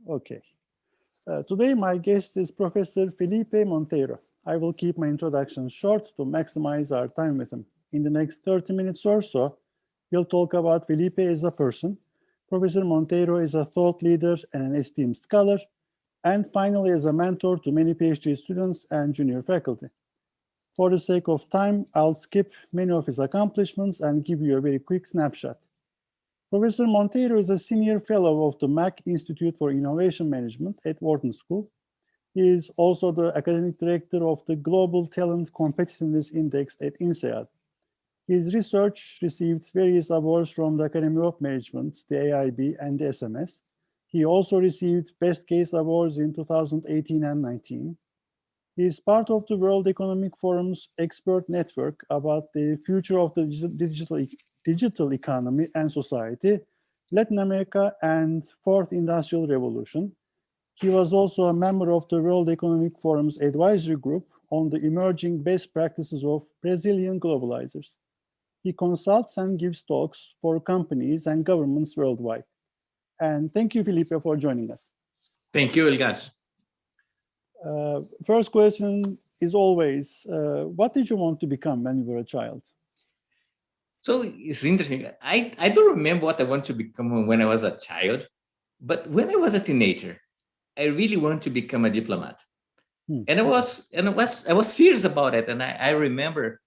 Okay. Today, my guest is Professor Felipe Monteiro. I will keep my introduction short to maximize our time with him. In the next 30 minutes or so, we'll talk about Felipe as a person. Professor Monteiro is a thought leader and an esteemed scholar, and finally, as a mentor to many PhD students and junior faculty. For the sake of time, I'll skip many of his accomplishments and give you a very quick snapshot. Professor Monteiro is a senior fellow of the Mack Institute for Innovation Management at Wharton School. He is also the academic director of the Global Talent Competitiveness Index at INSEAD. His research received various awards from the Academy of Management, the AIB, and the SMS. He also received Best Case Awards in 2018 and 19. He is part of the World Economic Forum's expert network about the future of the digital economy and society, Latin America, and Fourth Industrial Revolution. He was also a member of the World Economic Forum's advisory group on the emerging best practices of Brazilian globalizers. He consults and gives talks for companies and governments worldwide. And thank you, Felipe, for joining us. Thank you, Ilgaz. First question is always, what did you want to become when you were a child? So it's interesting. I don't remember what I wanted to become when I was a child, but when I was a teenager, I really wanted to become a diplomat. And I was serious about it. And I remember,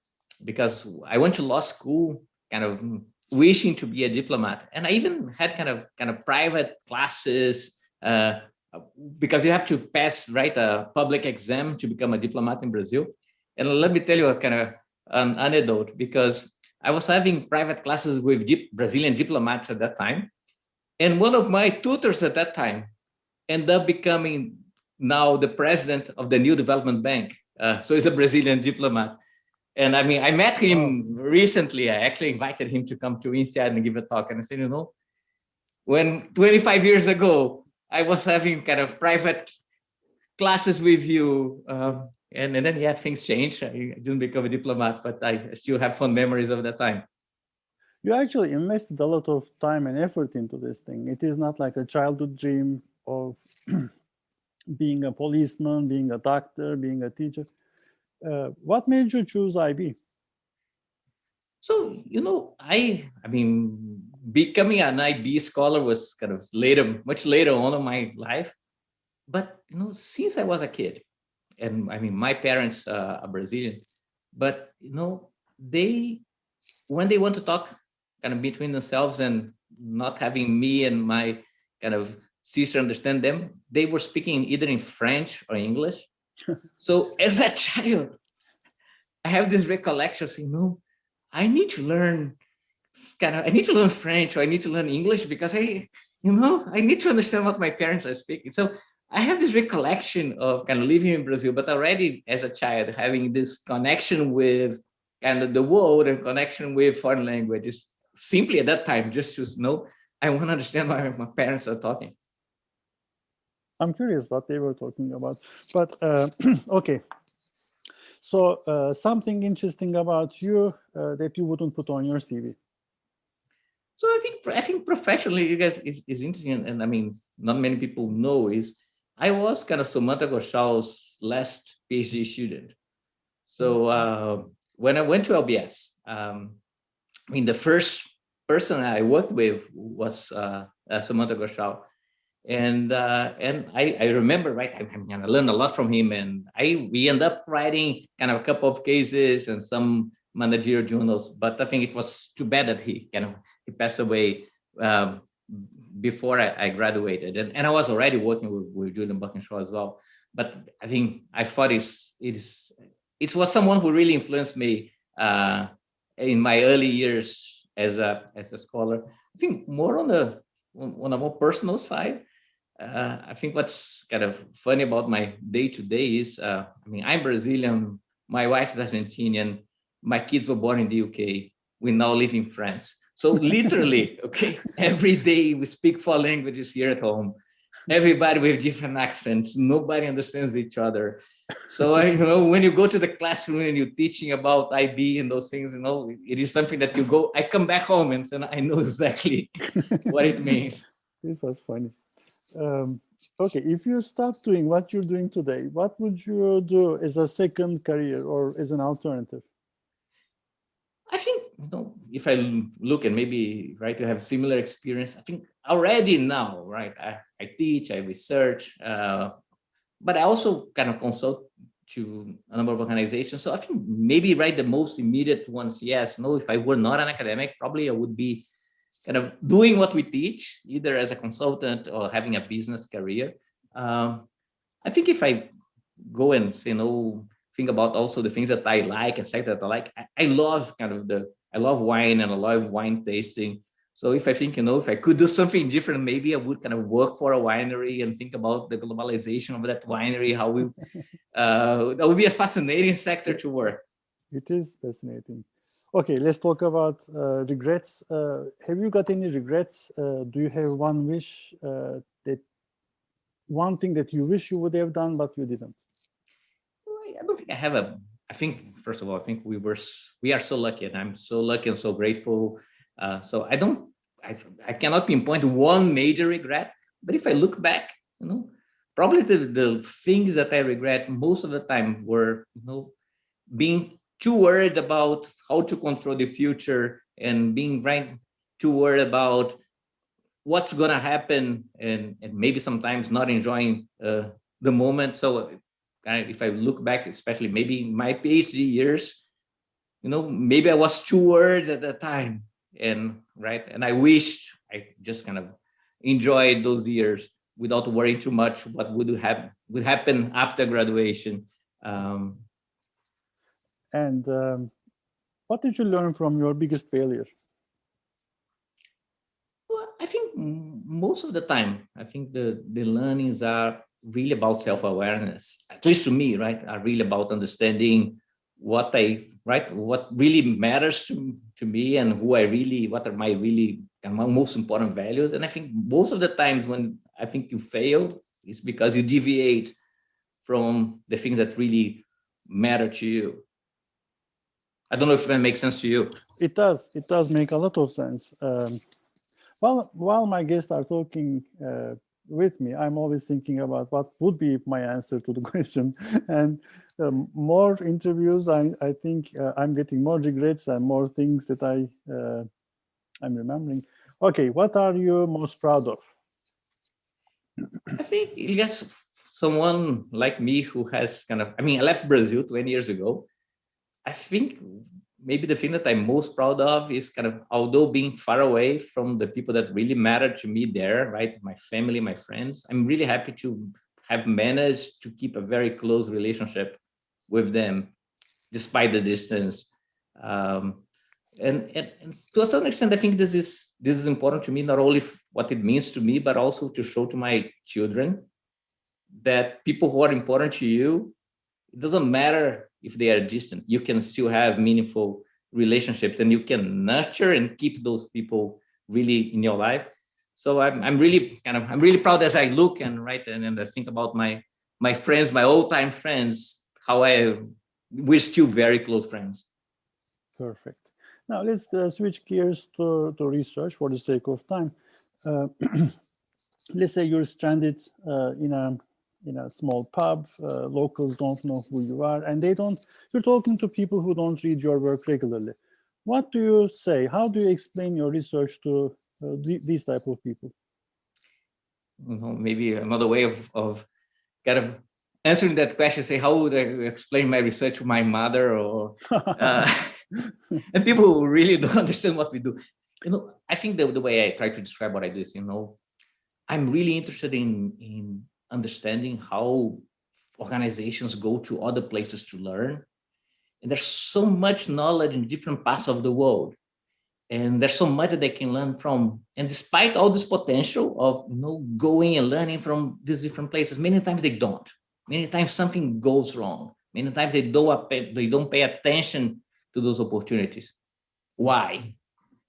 because I went to law school, kind of wishing to be a diplomat. And I even had kind of private classes, because you have to pass, right, a public exam to become a diplomat in Brazil. And let me tell you a kind of an anecdote, because I was having private classes with Brazilian diplomats at that time. And one of my tutors at that time ended up becoming now the president of the New Development Bank. So he's a Brazilian diplomat. And I mean, I met him recently. I actually invited him to come to INSEAD and give a talk. And I said, when 25 years ago, I was having kind of private classes with you. And then, yeah, things changed. I didn't become a diplomat, but I still have fond memories of that time. You actually invested a lot of time and effort into this thing. It is not like a childhood dream of being a policeman, being a doctor, being a teacher. What made you choose IB? So, I mean, becoming an IB scholar was kind of much later on in my life. But, since I was a kid, and I mean, my parents are Brazilian, but, when they want to talk kind of between themselves and not having me and my kind of sister understand them, they were speaking either in French or English. So as a child, I have this recollection saying, I need to learn French, or I need to learn English, because I need to understand what my parents are speaking. So I have this recollection of kind of living in Brazil, but already as a child having this connection with kind of the world and connection with foreign languages, simply at that time, just to know, I want to understand what my parents are talking. I'm curious what they were talking about, but okay. So something interesting about you that you wouldn't put on your CV. So I think professionally, you guys, is interesting, and I mean, not many people know is I was kind of Samantha Ghoshaw's last PhD student. So when I went to LBS, I mean, the first person I worked with was Samantha Ghoshal. And I remember, right, I learned a lot from him, and we ended up writing kind of a couple of cases and some managerial journals, but I think it was too bad that he passed away before I graduated, and I was already working with Julian Buckenshaw as well. But I thought it was someone who really influenced me in my early years as a scholar. I think more on a more personal side. I think what's kind of funny about my day-to-day is, I'm Brazilian, my wife is Argentinian, my kids were born in the UK, we now live in France. So literally, every day we speak 4 languages here at home, everybody with different accents, nobody understands each other. So, when you go to the classroom and you're teaching about IB and those things, it is something that I come back home and say, I know exactly what it means. This was funny. Okay, if you stop doing what you're doing today, what would you do as a second career or as an alternative? I think, if I look and maybe, right, to have similar experience, I think already now, right, I teach, I research, but I also kind of consult to a number of organizations. So I think maybe, right, the most immediate ones, yes, no, if I were not an academic, probably I would be kind of doing what we teach, either as a consultant or having a business career. I think if I go and say, think about also the things that I like and sector that I like, I love I love wine and I love wine tasting. So if I think, if I could do something different, maybe I would kind of work for a winery and think about the globalization of that winery, how we, that would be a fascinating sector to work. It is fascinating. Okay, let's talk about regrets. Have you got any regrets? Do you have one wish, one thing that you wish you would have done, but you didn't? I don't think I have I think, first of all, I think we are so lucky, and I'm so lucky and so grateful. So I cannot pinpoint one major regret, but if I look back, probably the things that I regret most of the time were, being too worried about how to control the future and being too worried about what's going to happen, and maybe sometimes not enjoying the moment. So if I look back, especially maybe in my PhD years, maybe I was too worried at that time, and I wished I just kind of enjoyed those years without worrying too much what would happen after graduation. What did you learn from your biggest failure? Well, I think most of the time, I think the learnings are really about self-awareness, at least to me, are really about understanding what really matters to me, and what are my most important values. And I think most of the times when I think you fail, it's because you deviate from the things that really matter to you. I don't know if that makes sense to you. It does. It does make a lot of sense. While my guests are talking with me, I'm always thinking about what would be my answer to the question. And more interviews, I think I'm getting more regrets and more things that I'm remembering. Okay, what are you most proud of? I think, yes, someone like me who has I left Brazil 20 years ago. I think maybe the thing that I'm most proud of is although being far away from the people that really matter to me there, my family, my friends, I'm really happy to have managed to keep a very close relationship with them despite the distance. And to a certain extent, I think this is important to me, not only what it means to me, but also to show to my children that people who are important to you, it doesn't matter if they are distant, you can still have meaningful relationships, and you can nurture and keep those people really in your life. So I'm really proud as I look and I think about my friends, my old-time friends, how we're still very close friends. Perfect. Now let's switch gears to research for the sake of time. Let's say you're stranded in a small pub, locals don't know who you are, and you're talking to people who don't read your work regularly. What do you say? How do you explain your research to these type of people? Maybe another way of answering that question, say, how would I explain my research to my mother, or and people who really don't understand what we do? I think the way I try to describe what I do is, I'm really interested in understanding how organizations go to other places to learn. And there's so much knowledge in different parts of the world. And there's so much that they can learn from. And despite all this potential of going and learning from these different places, many times they don't. Many times something goes wrong. Many times they don't pay attention to those opportunities. Why?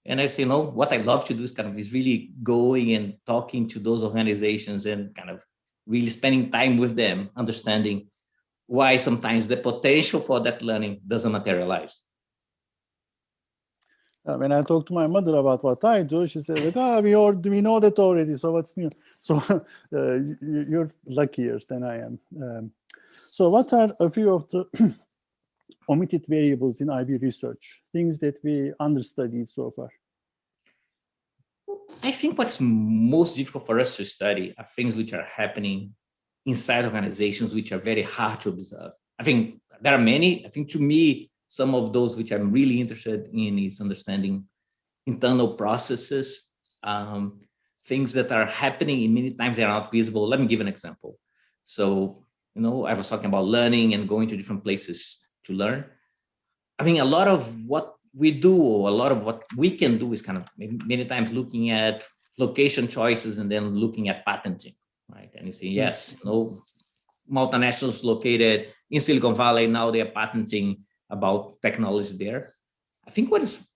And I say, what I love to do is really going and talking to those organizations and really spending time with them, understanding why sometimes the potential for that learning doesn't materialize. When I talk to my mother about what I do, she says, like, we know that already, so what's new? So you're luckier than I am. So what are a few of the omitted variables in IB research, things that we understudied so far? I think what's most difficult for us to study are things which are happening inside organizations, which are very hard to observe. I think there are many. I think to me, some of those which I'm really interested in is understanding internal processes, things that are happening in many times they are not visible. Let me give an example. So, I was talking about learning and going to different places to learn. I mean, a lot of what we do, or a lot of what we can do is kind of many times looking at location choices and then looking at patenting, right? And you say, yes, multinationals located in Silicon Valley, now they are patenting about technology there. I think what is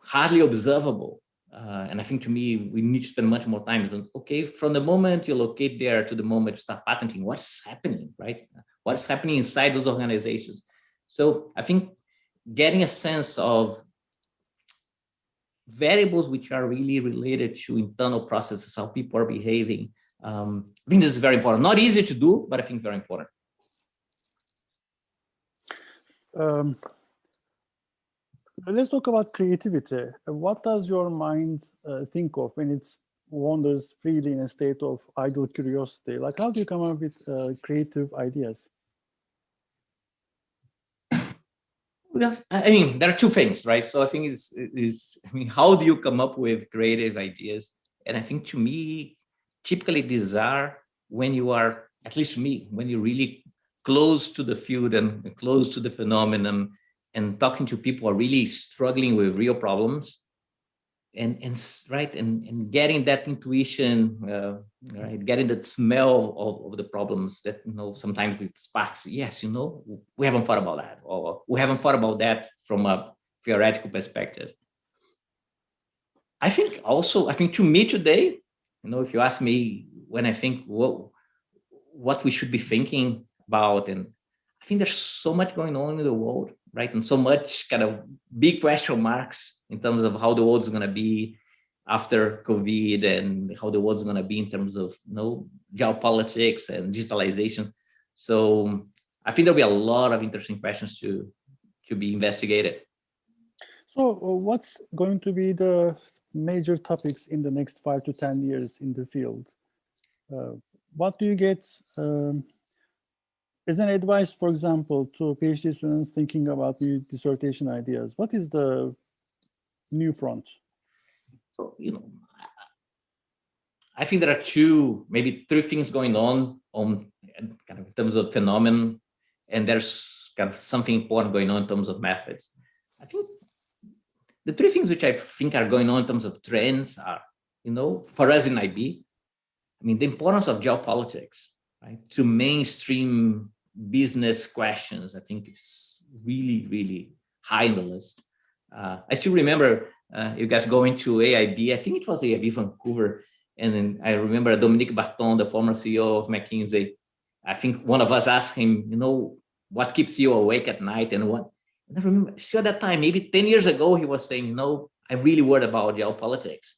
hardly observable, and I think to me, we need to spend much more time is, okay, from the moment you locate there to the moment you start patenting, what's happening, right? What's happening inside those organizations? So I think getting a sense of variables which are really related to internal processes, how people are behaving. I think this is very important. Not easy to do, but I think very important. Let's talk about creativity. What does your mind think of when it wanders freely in a state of idle curiosity? Like, how do you come up with creative ideas? Yes, I mean, there are two things, right? So I think how do you come up with creative ideas? And I think to me, typically these are when you are, at least me, when you're really close to the field and close to the phenomenon and talking to people who are really struggling with real problems and getting that intuition, right? Getting that smell of the problems that, sometimes it sparks, yes, we haven't thought about that, or we haven't thought about that from a theoretical perspective. I think to me today, if you ask me when I think what we should be thinking about, and I think there's so much going on in the world, right? And so much kind of big question marks in terms of how the world is going to be after COVID and how the world is going to be in terms of, geopolitics and digitalization. So I think there'll be a lot of interesting questions to be investigated. So what's going to be the major topics in the next 5 to 10 years in the field? What do you get as an advice, for example, to PhD students thinking about new dissertation ideas? What is the new front? So, I think there are maybe three things going on kind of in terms of phenomenon, and there's kind of something important going on in terms of methods. I think the three things which I think are going on in terms of trends are, for us in IB, the importance of geopolitics, right, to mainstream business questions. I think it's really, really high in the list. I still remember you guys going to AIB. I think it was AIB Vancouver. And then I remember Dominique Barton, the former CEO of McKinsey. I think one of us asked him, what keeps you awake at night and what? And I remember, still at that time, maybe 10 years ago, he was saying, I'm really worried about geopolitics.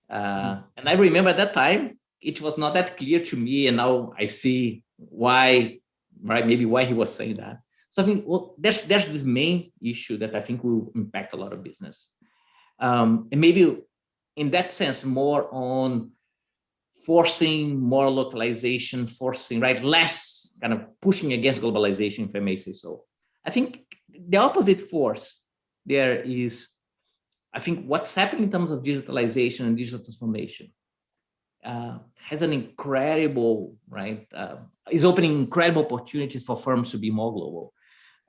And I remember at that time, it was not that clear to me. And now I see why, right? Maybe why he was saying that. So I think there's this main issue that I think will impact a lot of business. And maybe in that sense, more on forcing more localization, right? Less kind of pushing against globalization, if I may say so. I think the opposite force there is, I think what's happening in terms of digitalization and digital transformation has an incredible, right? Is opening incredible opportunities for firms to be more global.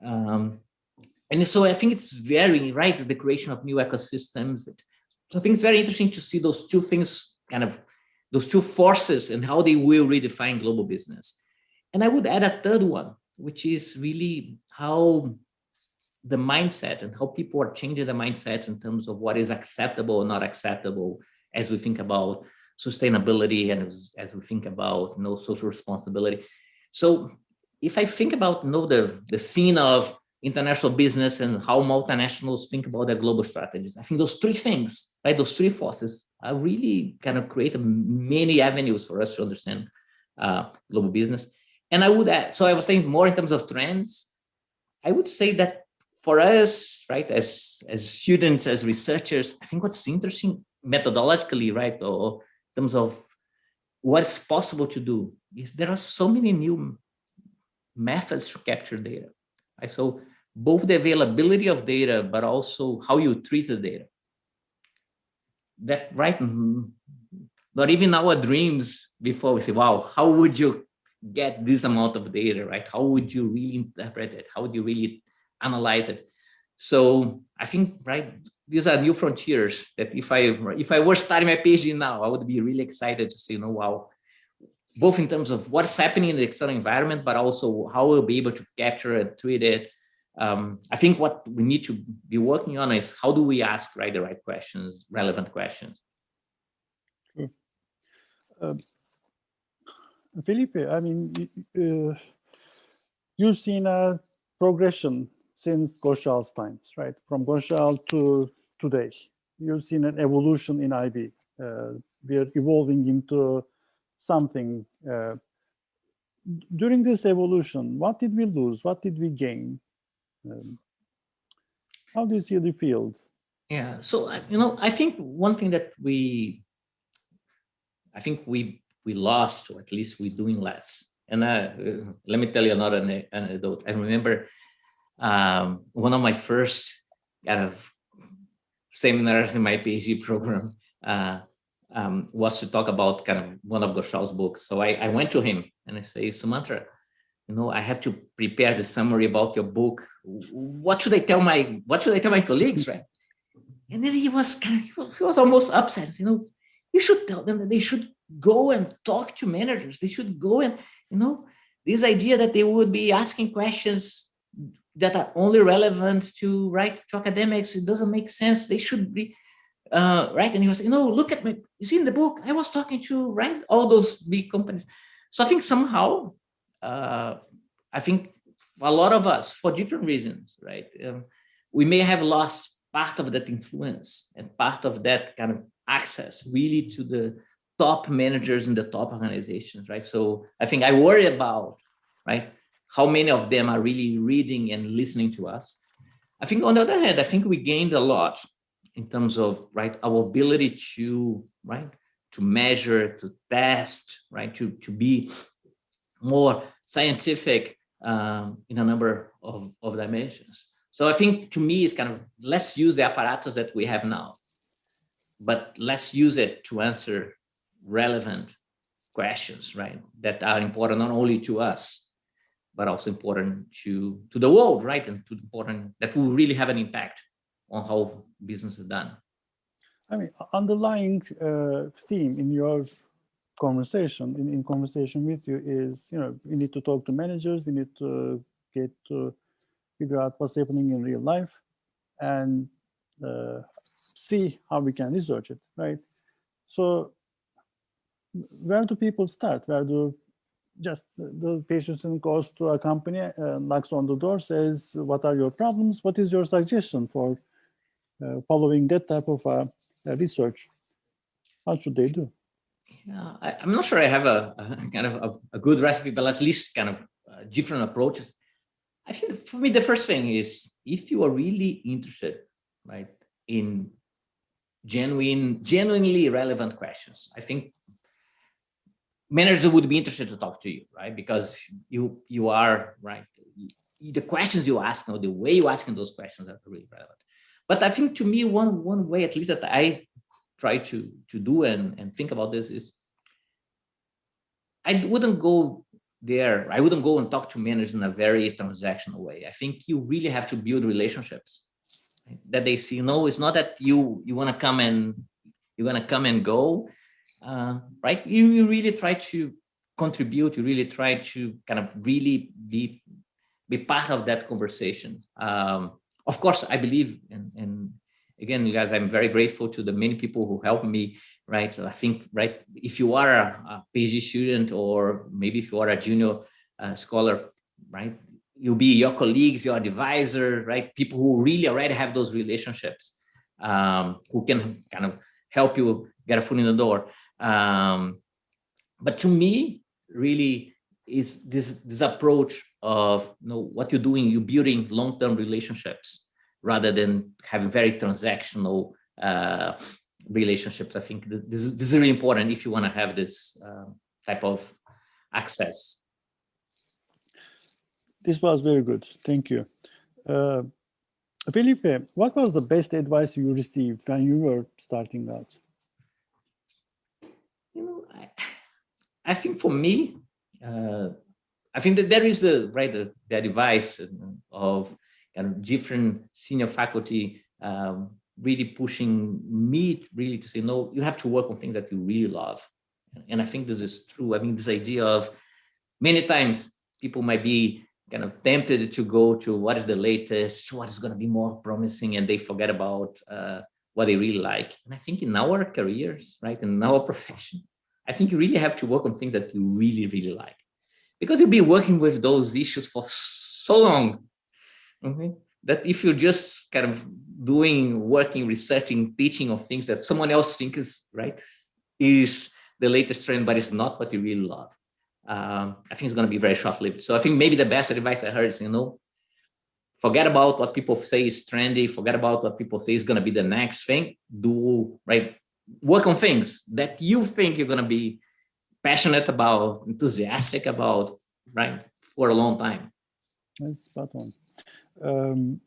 And so I think it's very, right, the creation of new ecosystems. So I think it's very interesting to see those two things, those two forces and how they will redefine global business. And I would add a third one, which is really how the mindset and how people are changing their mindsets in terms of what is acceptable or not acceptable as we think about sustainability and as we think about social responsibility. So if I think about the scene of international business and how multinationals think about their global strategies. I think those three things, right, those three forces are really kind of create many avenues for us to understand global business. And I would add, so I was saying more in terms of trends, I would say that for us, right, as students, as researchers, I think what's interesting methodologically, right, or in terms of what's possible to do is there are so many new methods to capture data. Right? So both the availability of data, but also how you treat the data. That, right, not even our dreams before we say, wow, how would you get this amount of data, right? How would you really interpret it? How would you really analyze it? So I think, right, these are new frontiers that if I were starting my PhD now, I would be really excited to see, wow, both in terms of what's happening in the external environment, but also how we'll be able to capture and treat it. I think what we need to be working on is how do we ask, right, the right questions, relevant questions. Sure. Felipe, I mean, you've seen a progression since Ghoshaal's times, right? From Ghoshal to today, you've seen an evolution in IB. We are evolving into something. During this evolution, what did we lose? What did we gain? How do you see the field? Yeah, so I think one thing that we lost, or at least we're doing less. And let me tell you another anecdote. I remember one of my first kind of seminars in my PhD program was to talk about kind of one of Ghoshaal's books. So I went to him and I say, Sumantra, I have to prepare the summary about your book. What should I tell my colleagues, right? And then he was almost upset. You should tell them that they should go and talk to managers. They should go and this idea that they would be asking questions that are only relevant to academics. It doesn't make sense. They should be right. And he was saying, look at me. You see in the book, I was talking to all those big companies. So I think somehow, I think a lot of us, for different reasons, right, we may have lost part of that influence and part of that kind of access really to the top managers in the top organizations, right? So I think I worry about, right, how many of them are really reading and listening to us. I think on the other hand, I think we gained a lot in terms of, right, our ability to, right, to measure, to test, right, to be more scientific in a number of dimensions. So I think to me, it's kind of, let's use the apparatus that we have now, but let's use it to answer relevant questions, right, that are important not only to us, but also important to the world, right, and important that will really have an impact on how business is done. I mean, underlying theme in your conversation, in conversation with you is, we need to talk to managers, we need to get to figure out what's happening in real life and see how we can research it, right? So where do people start? Where do the patient goes to a company, knocks on the door, says, what are your problems? What is your suggestion for following that type of research? What should they do? Yeah, I'm not sure I have a kind of a good recipe, but at least kind of different approaches. I think for me, the first thing is if you are really interested, right, in genuinely relevant questions, I think managers would be interested to talk to you, right? Because you are, right, the questions you ask, or the way you asking those questions are really relevant. But I think to me, one way, at least that I try to do and think about this is, I wouldn't go there. I wouldn't go and talk to managers in a very transactional way. I think you really have to build relationships, right, that they see. It's not that you want to come and go, right? You really try to contribute. You really try to kind of really be part of that conversation. Of course, I believe, and again, you guys, I'm very grateful to the many people who helped me, right? So I think, right, if you are a PhD student, or maybe if you are a junior scholar, right, you'll be your colleagues, your advisor, right? People who really already have those relationships, who can kind of help you get a foot in the door. But to me, really, is this approach of, you know, what you're doing, you're building long-term relationships rather than having very transactional relationships. I think this is really important if you want to have this type of access. This was very good. Thank you. Felipe, what was the best advice you received when you were starting out? You know, I think for me, I think that there is the advice of kind of different senior faculty really pushing me really to say, no, you have to work on things that you really love. And I think this is true. I mean, this idea of many times people might be kind of tempted to go to what is the latest, what is going to be more promising, and they forget about what they really like. And I think in our careers, right, in our profession, I think you really have to work on things that you really, really like, because you'll be working with those issues for so long, okay, that if you're just kind of working, researching, teaching of things that someone else thinks is right, is the latest trend, but it's not what you really love, I think it's going to be very short-lived. So I think maybe the best advice I heard is, you know, forget about what people say is trendy, forget about what people say is going to be the next thing, work on things that you think you're going to be passionate about, enthusiastic about, right, for a long time. That's spot on.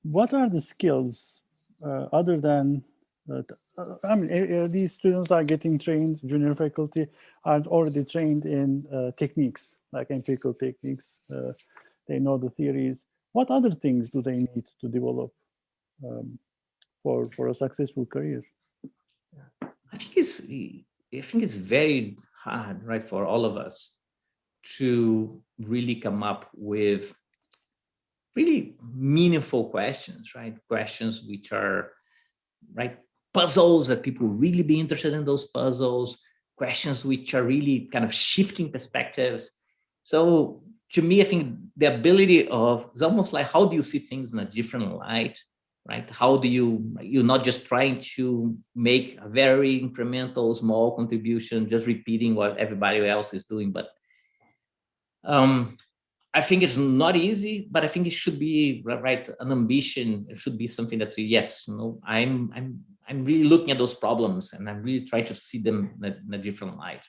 What are the skills other than I mean, these students are getting trained, junior faculty are already trained in techniques, like empirical techniques. They know the theories. What other things do they need to develop for a successful career? I think it's very hard, right, for all of us to really come up with really meaningful questions, right? Questions which are, right, puzzles that people really be interested in those puzzles, questions which are really kind of shifting perspectives. So to me, I think the ability of, it's almost like, how do you see things in a different light, right? How do you're not just trying to make a very incremental, small contribution, just repeating what everybody else is doing. But I think it's not easy, but I think it should be, right, an ambition. It should be something that, yes, you know, I'm really looking at those problems and I'm really trying to see them in a different light.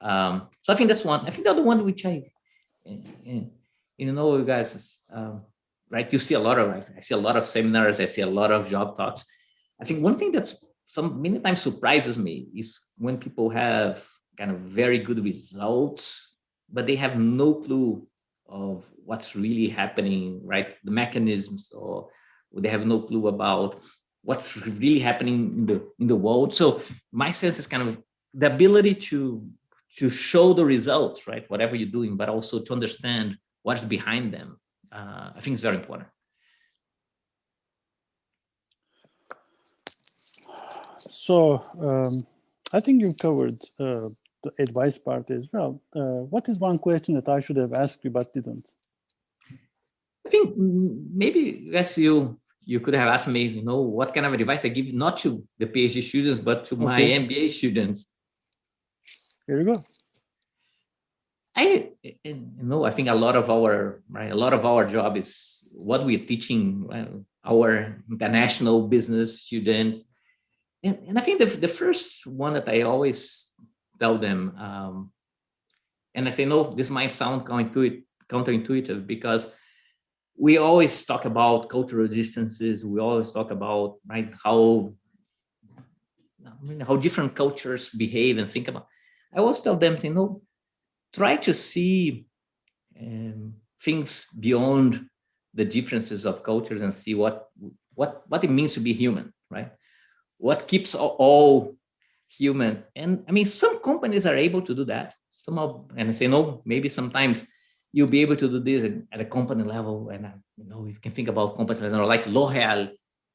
So I think that's one. I think the other one, which I know, you guys, is, right, you see a lot of, I see a lot of seminars, I see a lot of job talks. I think one thing that's many times surprises me is when people have kind of very good results, but they have no clue of what's really happening, right? The mechanisms, or they have no clue about what's really happening in the world. So my sense is kind of the ability to show the results, right? Whatever you're doing, but also to understand what's behind them. I think it's very important. So I think you covered the advice part as well. What is one question that I should have asked you but didn't? I think maybe, yes, you could have asked me, you know, what kind of advice I give, not to the PhD students, but to my MBA students. Here you go. I think a lot of our job is what we're teaching, our international business students. And I think the first one that I always tell them, and I say, no, this might sound counterintuitive, because we always talk about cultural distances. We always talk about, right, how different cultures behave and think about. I always tell them, say, no, try to see things beyond the differences of cultures and see what it means to be human, right? What keeps all human. And I mean, some companies are able to do that. And I say, no, maybe sometimes you'll be able to do this at a company level. And, you can think about companies like L'Oréal,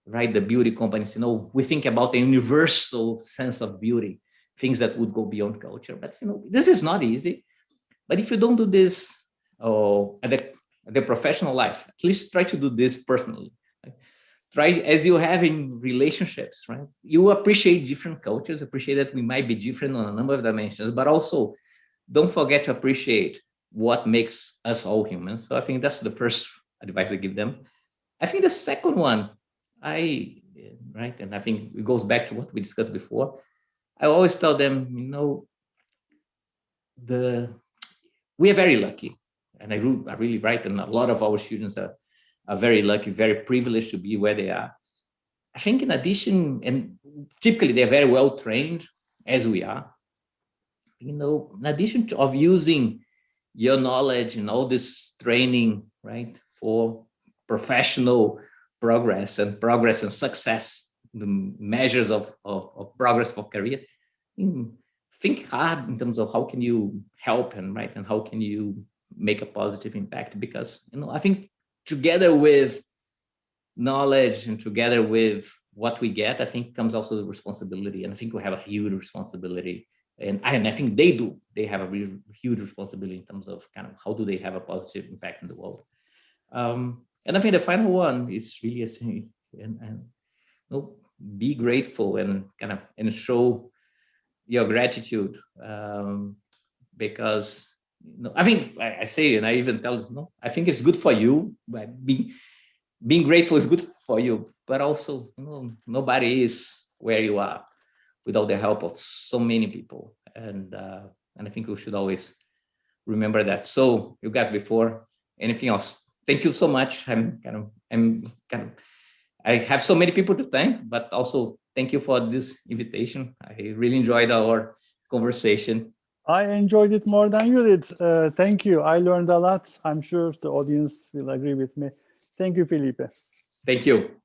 right? The beauty companies, we think about the universal sense of beauty, things that would go beyond culture. But, this is not easy. But if you don't do this at their professional life, at least try to do this personally. Right? Try, as you have in relationships, right? You appreciate different cultures, appreciate that we might be different on a number of dimensions, but also don't forget to appreciate what makes us all human. So I think that's the first advice I give them. I think the second one, right, and I think it goes back to what we discussed before. I always tell them, we are very lucky, and I really right, and a lot of our students are very lucky, very privileged to be where they are. I think in addition, and typically they're very well trained, as we are, in addition of using your knowledge and all this training, right, for professional progress and success, the measures of progress for career, think hard in terms of how can you help and how can you make a positive impact, because I think together with knowledge and together with what we get, I think comes also the responsibility, and I think we have a huge responsibility, and I think they have a huge responsibility in terms of kind of how do they have a positive impact in the world. And I think the final one is really be grateful and show your gratitude, because I think I say, and I even tell this, I think it's good for you, but being grateful is good for you, but also nobody is where you are without the help of so many people, and I think we should always remember that. So you guys, before anything else, thank you so much. I have so many people to thank, but also thank you for this invitation. I really enjoyed our conversation. I enjoyed it more than you did. Thank you. I learned a lot. I'm sure the audience will agree with me. Thank you, Felipe. Thank you.